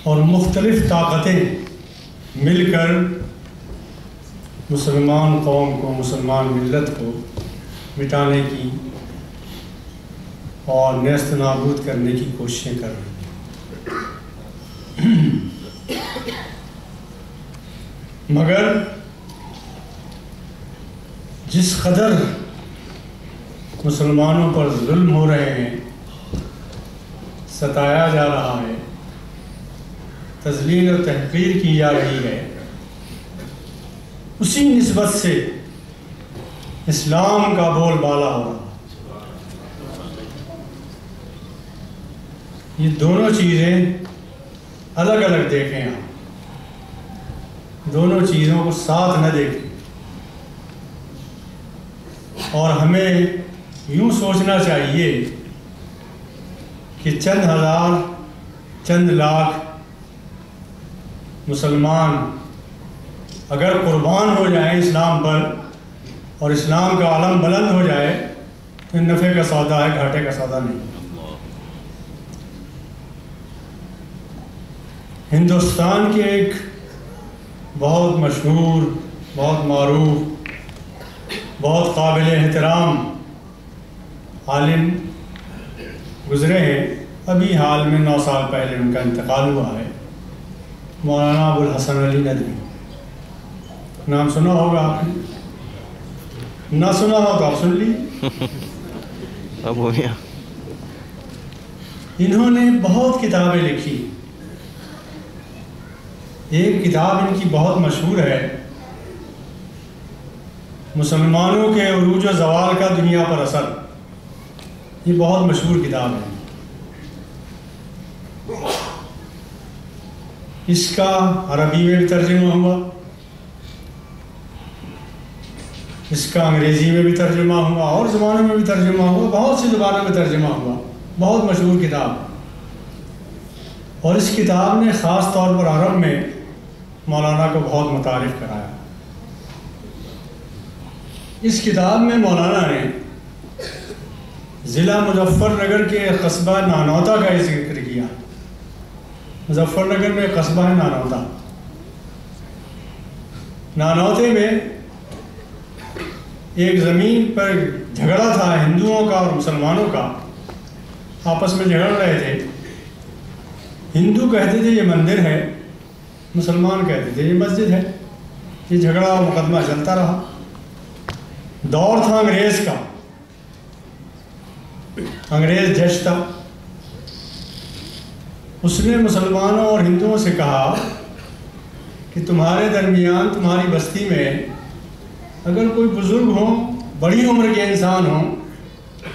اور مختلف طاقتیں مل کر مسلمان قوم کو، مسلمان ملت کو مٹانے کی اور نیست نابود کرنے کی کوششیں کر رہی ہیں۔ مگر جس قدر مسلمانوں پر ظلم ہو رہے ہیں، ستایا جا رہا ہے، تذلیل اور تحقیر کی جا رہی ہے، اسی نسبت سے اسلام کا بول بالا ہو رہا ہے۔ یہ دونوں چیزیں الگ الگ دیکھیں آپ، دونوں چیزوں کو ساتھ نہ دیکھیں، اور ہمیں یوں سوچنا چاہیے کہ چند ہزار، چند لاکھ مسلمان اگر قربان ہو جائیں اسلام پر اور اسلام کا علم بلند ہو جائے تو نفع کا سودا ہے، گھاٹے کا سودا نہیں۔ ہندوستان کے ایک بہت مشہور، بہت معروف، بہت قابل احترام عالم گزرے ہیں، ابھی حال میں 9 سال پہلے ان کا انتقال ہوا ہے، مولانا ابو الحسن علی ندوی۔ نام سنا ہوگا آپ نے، نہ سنا ہو تو آپ سن لیجیے۔ اب ہو گیا۔ انہوں نے بہت کتابیں لکھی، ایک کتاب ان کی بہت مشہور ہے، مسلمانوں کے عروج و زوال کا دنیا پر اثر۔ یہ بہت مشہور کتاب ہے۔ اس کا عربی میں بھی ترجمہ ہوا، اس کا انگریزی میں بھی ترجمہ ہوا، اور زبانوں میں بھی ترجمہ ہوا، بہت سی زبانوں میں ترجمہ ہوا، بہت مشہور کتاب۔ اور اس کتاب نے خاص طور پر عرب میں مولانا کو بہت متعارف کرایا۔ اس کتاب میں مولانا نے ضلع مظفر نگر کے قصبہ نانوتا کا ذکر کیا۔ مظفر نگر میں قصبہ ہے نانوتا۔ نانوتے میں ایک زمین پر جھگڑا تھا ہندوؤں کا اور مسلمانوں کا، آپس میں جھگڑ رہے تھے۔ ہندو کہتے تھے یہ مندر ہے، مسلمان کہتے تھے یہ مسجد ہے۔ یہ جھگڑا اور مقدمہ چلتا رہا۔ دور تھا انگریز کا، انگریز جج تھا۔ اس نے مسلمانوں اور ہندوؤں سے کہا کہ تمہارے درمیان، تمہاری بستی میں اگر کوئی بزرگ ہوں، بڑی عمر کے انسان ہوں،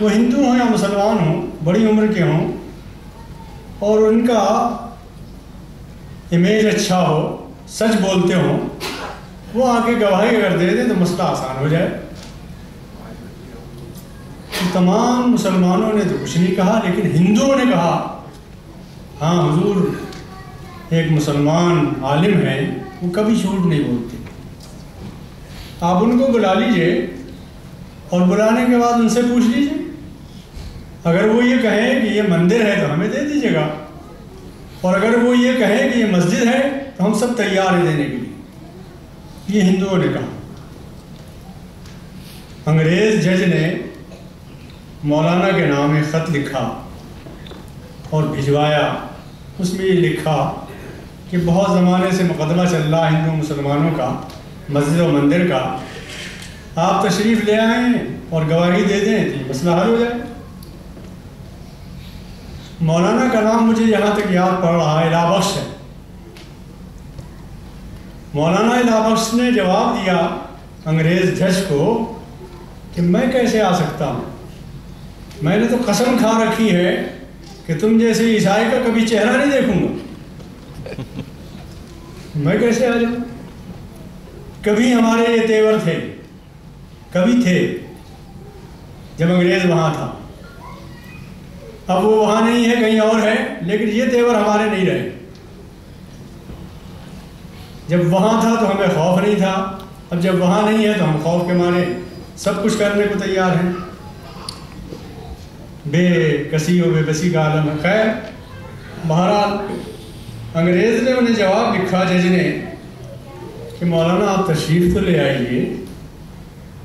وہ ہندو ہوں یا مسلمان ہوں، بڑی عمر کے ہوں، اور ان کا امیج اچھا ہو، سچ بولتے ہوں، وہ آ کے گواہی اگر دے دیں تو مسئلہ آسان ہو جائے۔ تمام مسلمانوں نے تو کچھ نہیں کہا، لیکن ہندوؤں نے کہا ہاں حضور ایک مسلمان عالم ہیں، وہ کبھی جھوٹ نہیں بولتے، آپ ان کو بلا لیجئے اور بلانے کے بعد ان سے پوچھ لیجئے، اگر وہ یہ کہیں کہ یہ مندر ہے تو ہمیں دے دیجئے گا، اور اگر وہ یہ کہیں کہ یہ مسجد ہے تو ہم سب تیار ہیں دینے کے لیے۔ یہ ہندوؤں نے کہا۔ انگریز جج نے مولانا کے نام ایک خط لکھا اور بھجوایا۔ اس میں یہ لکھا کہ بہت زمانے سے مقدمہ چل رہا ہندو مسلمانوں کا، مسجد و مندر کا، آپ تشریف لے آئیں اور گواہی دے دیں تو مسئلہ حل ہو جائے۔ مولانا کا نام مجھے یہاں تک یاد پڑ رہا ہے، الہ بخش ہے۔ مولانا الہ بخش نے جواب دیا انگریز جج کو کہ میں کیسے آ سکتا ہوں، میں نے تو قسم کھا رکھی ہے کہ تم جیسے عیسائی کا کبھی چہرہ نہیں دیکھوں گا، میں کیسے آ جاؤں؟ کبھی ہمارے یہ تیور تھے، کبھی تھے جب انگریز وہاں تھا، اب وہ وہاں نہیں ہے، کہیں اور ہے، لیکن یہ تیور ہمارے نہیں رہے۔ جب وہاں تھا تو ہمیں خوف نہیں تھا، اب جب وہاں نہیں ہے تو ہم خوف کے مارے سب کچھ کرنے کو تیار ہیں۔ بے کسی و بے بسی کا عالم ہے۔ خیر، بہرحال انگریز نے انہیں جواب لکھا جج نے کہ مولانا آپ تشریف تو لے آئیے،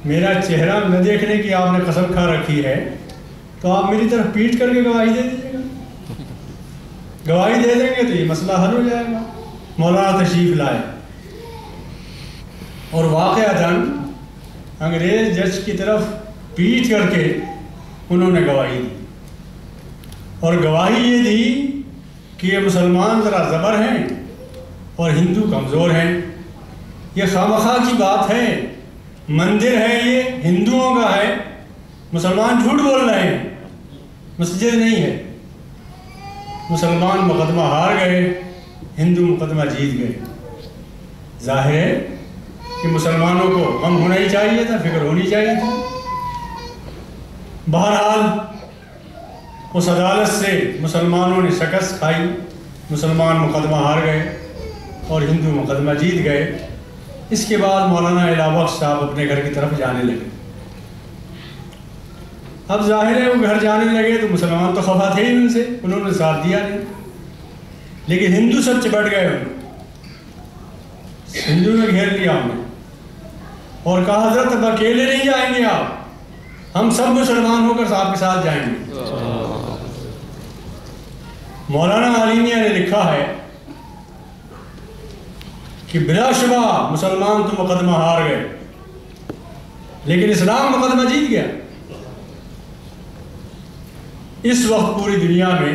میرا چہرہ نہ دیکھنے کی آپ نے قسم کھا رکھی ہے، تو آپ میری طرف پیٹ کر کے گواہی دے دیجیے گا، گواہی دے دیں گے تو یہ مسئلہ حل ہو جائے گا۔ مولانا تشریف لائے اور واقعتاً انگریز جج کی طرف پیٹ کر کے انہوں نے گواہی دی، اور گواہی یہ دی کہ یہ مسلمان ذرا زبر ہیں اور ہندو کمزور ہیں۔ یہ خامخواہ کی بات ہے، مندر ہے یہ ہندوؤں کا ہے، مسلمان جھوٹ بول رہے ہیں، مسجد نہیں ہے۔ مسلمان مقدمہ ہار گئے، ہندو مقدمہ جیت گئے۔ ظاہر ہے کہ مسلمانوں کو غم ہونا ہی چاہیے تھا، فکر ہونی چاہیے تھی۔ بہرحال اس عدالت سے مسلمانوں نے شکست کھائی، مسلمان مقدمہ ہار گئے اور ہندو مقدمہ جیت گئے۔ اس کے بعد مولانا الہ بخش صاحب اپنے گھر کی طرف جانے لگے۔ اب ظاہر ہے وہ گھر جانے لگے تو مسلمان تو خفا تھے ہی ان سے، انہوں نے ساتھ دیا نہیں، لیکن ہندو سب چپٹ گئے، ہندو نے گھیر لیا انہیں اور کہا حضرت اب اکیلے نہیں جائیں گے آپ، ہم سب مسلمان ہو کر آپ کے ساتھ جائیں گے۔ مولانا علیمیہ نے لکھا ہے کہ بلا شبہ مسلمان تو مقدمہ ہار گئے، لیکن اسلام مقدمہ جیت گیا۔ اس وقت پوری دنیا میں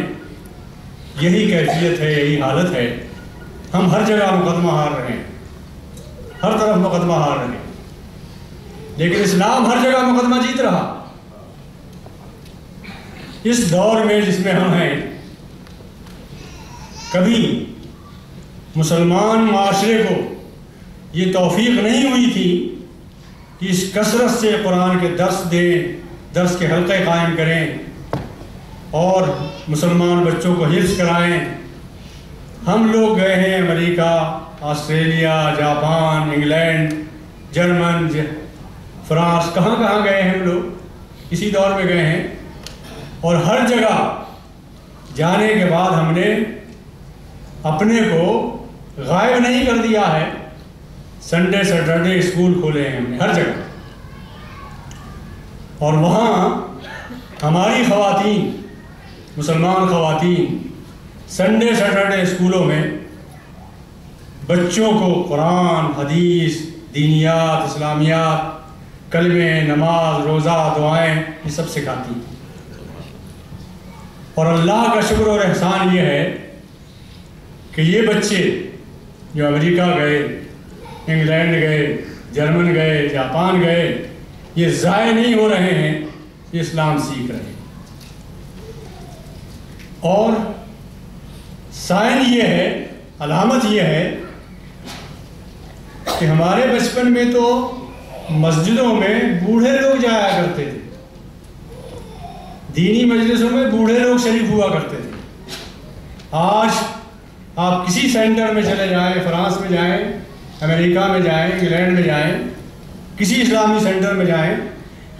یہی کیفیت ہے، یہی حالت ہے، ہم ہر جگہ مقدمہ ہار رہے ہیں، ہر طرف مقدمہ ہار رہے ہیں، لیکن اسلام ہر جگہ مقدمہ جیت رہا۔ اس دور میں جس میں ہم ہیں، کبھی مسلمان معاشرے کو یہ توفیق نہیں ہوئی تھی کہ اس کثرت سے قرآن کے درس دیں، درس کے حلقے قائم کریں اور مسلمان بچوں کو حفظ کرائیں۔ ہم لوگ گئے ہیں امریکہ، Australia, Japan, England, German, France, کہاں کہاں گئے ہیں ہم لوگ، اسی دور میں گئے ہیں، اور ہر جگہ جانے کے بعد ہم نے اپنے کو غائب نہیں کر دیا ہے۔ سنڈے سیٹرڈے اسکول کھولے ہیں ہم نے ہر جگہ، اور وہاں ہماری خواتین، مسلمان خواتین سنڈے سیٹرڈے اسکولوں میں بچوں کو قرآن، حدیث، دینیات، اسلامیات، کلمے، نماز، روزہ، دعائیں، یہ سب سکھاتی ہیں۔ اور اللہ کا شکر اور احسان یہ ہے کہ یہ بچے جو امریکہ گئے، انگلینڈ گئے، جرمن گئے، جاپان گئے، یہ ضائع نہیں ہو رہے ہیں، یہ اسلام سیکھ رہے ہیں۔ اور سائن یہ ہے، علامت یہ ہے کہ ہمارے بچپن میں تو مسجدوں میں بوڑھے لوگ جایا کرتے تھے، دینی مجلسوں میں بوڑھے لوگ شریک ہوا کرتے تھے۔ آج آپ کسی سینٹر میں چلے جائیں، فرانس میں جائیں، امریکہ میں جائیں، انگلینڈ میں جائیں، کسی اسلامی سینٹر میں جائیں،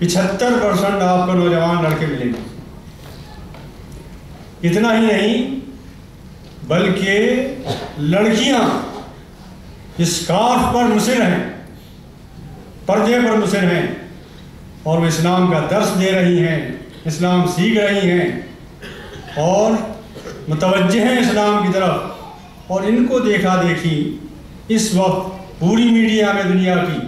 75% آپ کو نوجوان لڑکے ملیں گے۔ اتنا ہی نہیں بلکہ لڑکیاں اسکارف پر مصر ہیں، پردے پر مصر ہیں، اور وہ اسلام کا درس دے رہی ہیں، اسلام سیکھ رہی ہیں اور متوجہ ہیں اسلام کی طرف۔ اور ان کو دیکھا دیکھی اس وقت پوری میڈیا میں دنیا کی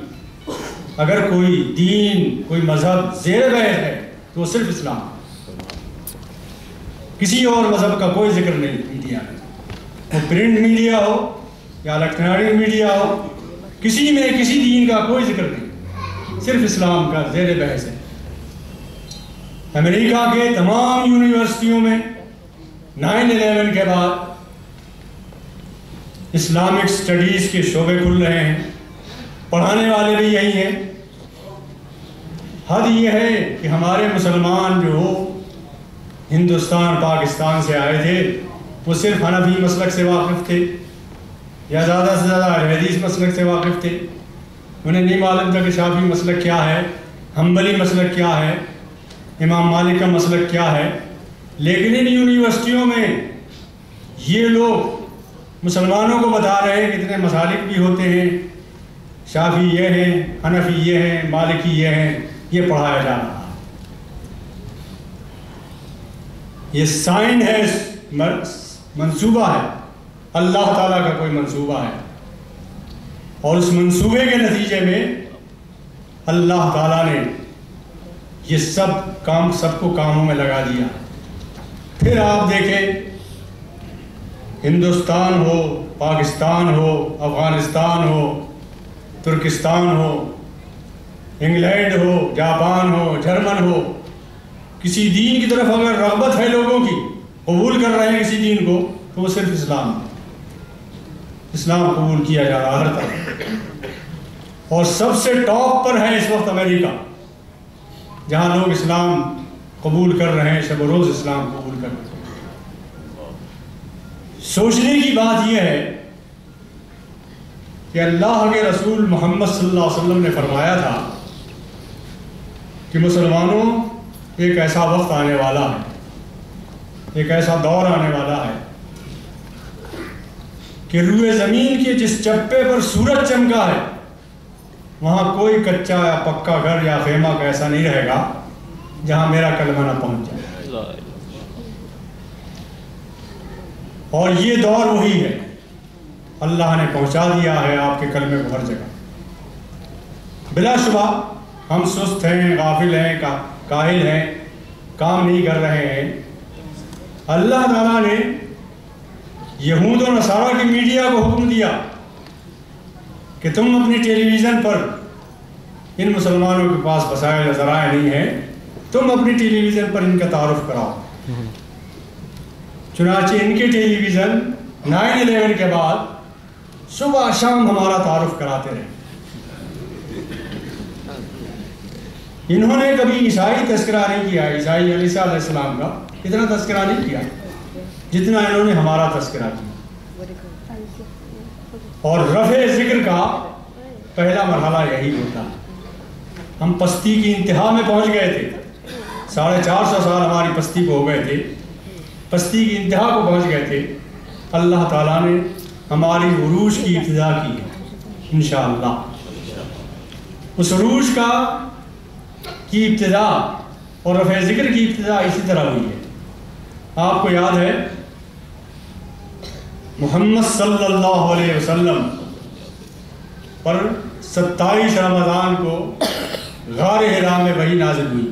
اگر کوئی دین، کوئی مذہب زیر بحث ہے تو وہ صرف اسلام، کسی اور مذہب کا کوئی ذکر نہیں میڈیا میں، وہ پرنٹ میڈیا ہو یا الیکٹرانک میڈیا ہو، کسی میں کسی دین کا کوئی ذکر نہیں، صرف اسلام کا زیر بحث ہے۔ امریکہ کے تمام یونیورسٹیوں میں 9/11 کے بعد اسلامک سٹڈیز کے شعبے کھل رہے ہیں، پڑھانے والے بھی یہی ہیں۔ حد یہ ہے کہ ہمارے مسلمان جو ہندوستان، پاکستان سے آئے تھے، وہ صرف حنفی مسلک سے واقف تھے یا زیادہ سے زیادہ اہل حدیث مسلک سے واقف تھے، انہیں نہیں معلوم تھا کہ شافعی مسلک کیا ہے، حنبلی مسلک کیا ہے، امام مالک کا مسلک کیا ہے۔ لیکن ان یونیورسٹیوں میں یہ لوگ مسلمانوں کو بتا رہے ہیں کتنے مسالک بھی ہوتے ہیں، شافعی یہ ہیں، حنفی یہ ہیں، مالکی یہ ہیں، یہ پڑھایا جا رہا ہے۔ یہ سائن ہے، منصوبہ ہے، اللہ تعالیٰ کا کوئی منصوبہ ہے، اور اس منصوبے کے نتیجے میں اللہ تعالیٰ نے یہ سب کو کاموں میں لگا دیا۔ پھر آپ دیکھیں، ہندوستان ہو، پاکستان ہو، افغانستان ہو، ترکستان ہو، انگلینڈ ہو، جاپان ہو، جرمن ہو، کسی دین کی طرف اگر رغبت ہے لوگوں کی، قبول کر رہے ہیں کسی دین کو، تو وہ صرف اسلام قبول کیا جا رہا ہر طرف۔ اور سب سے ٹاپ پر ہے اس وقت امریکہ، جہاں لوگ اسلام قبول کر رہے ہیں، شب و روز اسلام قبول کر رہے ہیں۔ سوچنے کی بات یہ ہے کہ اللہ کے رسول محمد صلی اللہ علیہ وسلم نے فرمایا تھا کہ مسلمانوں، ایک ایسا وقت آنے والا ہے، ایک ایسا دور آنے والا ہے کہ روئے زمین کے جس چپے پر سورج چمکا ہے، وہاں کوئی کچا یا پکا گھر یا خیمہ ایسا نہیں رہے گا جہاں میرا کلمہ نہ پہنچ جائے۔ اور یہ دور وہی ہے، اللہ نے پہنچا دیا ہے آپ کے کلمے کو ہر جگہ۔ بلا شبہ ہم سست ہیں، غافل ہیں، کاہل ہیں، کام نہیں کر رہے ہیں۔ اللہ تعالیٰ نے یہود و نصارہ کی میڈیا کو حکم دیا کہ تم اپنی ٹیلی ویژن پر، ان مسلمانوں کے پاس وسائل ذرائع نہیں ہیں، تم اپنی ٹیلی ویژن پر ان کا تعارف کراؤ۔ چنانچہ ان کے ٹیلی ویژن 9/11 کے بعد صبح شام ہمارا تعارف کراتے رہے۔ انہوں نے کبھی عیسائی تذکرہ نہیں کیا، عیسائی عیسیٰ علیہ السلام کا اتنا تذکرہ نہیں کیا جتنا انہوں نے ہمارا تذکرہ کیا۔ اور رفع ذکر کا پہلا مرحلہ یہی ہوتا ہے۔ ہم پستی کی انتہا میں پہنچ گئے تھے، 450 سال ہماری پستی کو ہو گئے تھے، پستی کی انتہا کو پہنچ گئے تھے۔ اللہ تعالیٰ نے ہماری عروج کی ابتدا کی ہے انشاءاللہ۔ اس عروج کی ابتدا اور رفع ذکر کی ابتدا اسی طرح ہوئی ہے۔ آپ کو یاد ہے محمد صلی اللہ علیہ وسلم پر 27 رمضان کو غار حرا میں وحی نازل ہوئی۔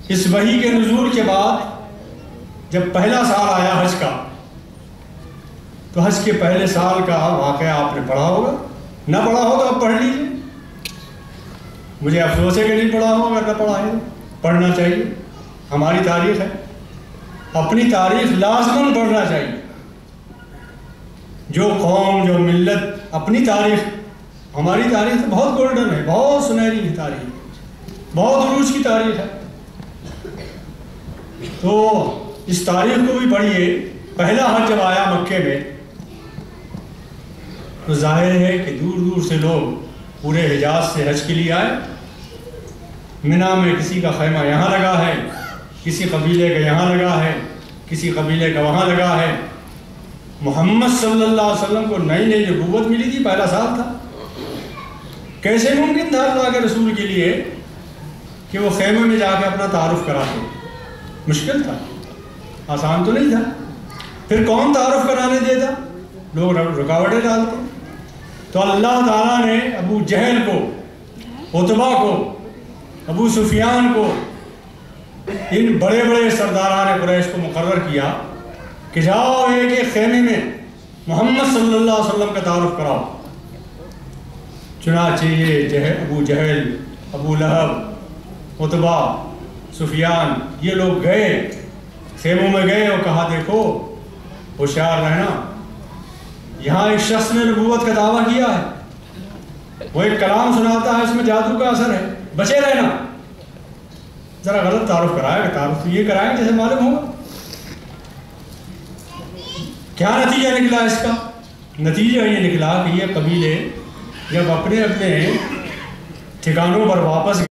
اس وحی کے نزول کے بعد جب پہلا سال آیا حج کا، تو حج کے پہلے سال کا واقعہ آپ نے پڑھا ہوگا، نہ پڑھا ہو تو آپ پڑھ لیجیے۔ مجھے افسوس ہے کہ نہیں پڑھا ہو، اگر نہ پڑھا ہے پڑھنا چاہیے، ہماری تاریخ ہے، اپنی تاریخ لازماً پڑھنا چاہیے۔ جو قوم، جو ملت اپنی تاریخ، ہماری تاریخ بہت گولڈن ہے، بہت سنہری ہے تاریخ، بہت عروج کی تاریخ ہے، تو اس تاریخ کو بھی پڑھیے۔ پہلا حج جب آیا مکے میں، تو ظاہر ہے کہ دور دور سے لوگ پورے حجاز سے حج کے لیے آئے۔ منا میں کسی کا خیمہ یہاں لگا ہے، کسی قبیلے کا یہاں لگا ہے، کسی قبیلے کا وہاں لگا ہے۔ محمد صلی اللہ علیہ وسلم کو نئی نئی نبوت ملی تھی، پہلا سال تھا، کیسے ممکن تھا اللہ کے رسول کے لیے کہ وہ خیمے میں جا کے اپنا تعارف کراتے؟ مشکل تھا، آسان تو نہیں تھا۔ پھر کون تعارف کرانے دیتا؟ لوگ رکاوٹیں ڈالتے۔ تو اللہ تعالیٰ نے ابو جہل کو، عتبہ کو، ابو سفیان کو، ان بڑے بڑے سرداران قریش کو مقرر کیا کہ جاؤ ایک ایک خیمے میں محمد صلی اللہ علیہ وسلم کا تعارف کراؤ۔ چنانچہ یہ ابو جہل، ابو لہب، عتبہ، سفیان، یہ لوگ گئے، خیموں میں گئے اور کہا دیکھو ہوشیار رہنا، یہاں ایک شخص نے نبوت کا دعویٰ کیا ہے، وہ ایک کلام سناتا ہے، اس میں جادو کا اثر ہے، بچے رہنا۔ ذرا غلط تعارف کرایا کہ تعارف تو یہ کرائیں جیسے معلوم ہوگا۔ کیا نتیجہ نکلا اس کا؟ نتیجہ یہ نکلا کہ یہ قبیلے جب اپنے اپنے ٹھکانوں پر واپس